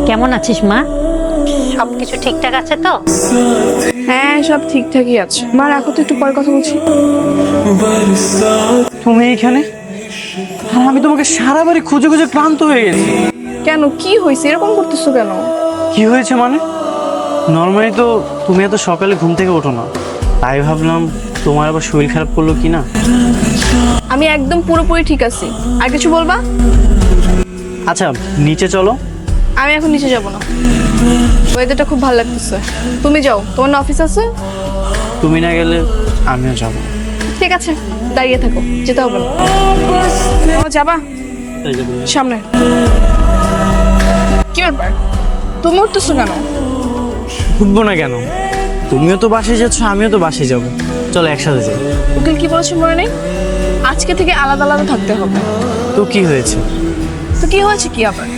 কেমন আছিস মা? সবকিছু ঠিকঠাক আছে তো? হ্যাঁ, সব ঠিকঠাকই আছে। মা রাখো তো, একটু পরে কথা বলছি। তুমি এখানে? আর আমি তোমাকে সারা বাড়ি খুঁজে খুঁজে ক্লান্ত হয়ে গেছি। কেন, কি হয়েছে? এরকম করতেছো কেন? কি হয়েছে মানে? নর্মালি তো তুমি এত সকালে ঘুম থেকে ওঠো না, তাই ভাবলাম তোমার আবার শরীর খারাপ করলো কি না। আমি একদম পুরোপুরি ঠিক আছি। আর কিছু বলবা? আচ্ছা, নিচে চলো। আমি এখন নিচে যাব না, ওয়েদারটা খুব ভালো লাগতেছে। তুমি যাও, তোমার না অফিস আছে? তুমি না গেলে আমিও যাবো। ঠিক আছে, দাঁড়িয়ে থাকো, যেতে হবে না। ও যাবা? সামনে। কি ব্যাপার, তুমি উঠতেছো কেন? উঠবো না কেন? তুমিও তো বাসে যাচ্ছ, আমিও তো বাসে যাবো, চলো একসাথে যাই। উকিল কি বলেছে মনে নেই? আজকে থেকে আলাদা আলাদা থাকতে হবে। তো কি হয়েছে? তো কি হয়েছে কি আবার?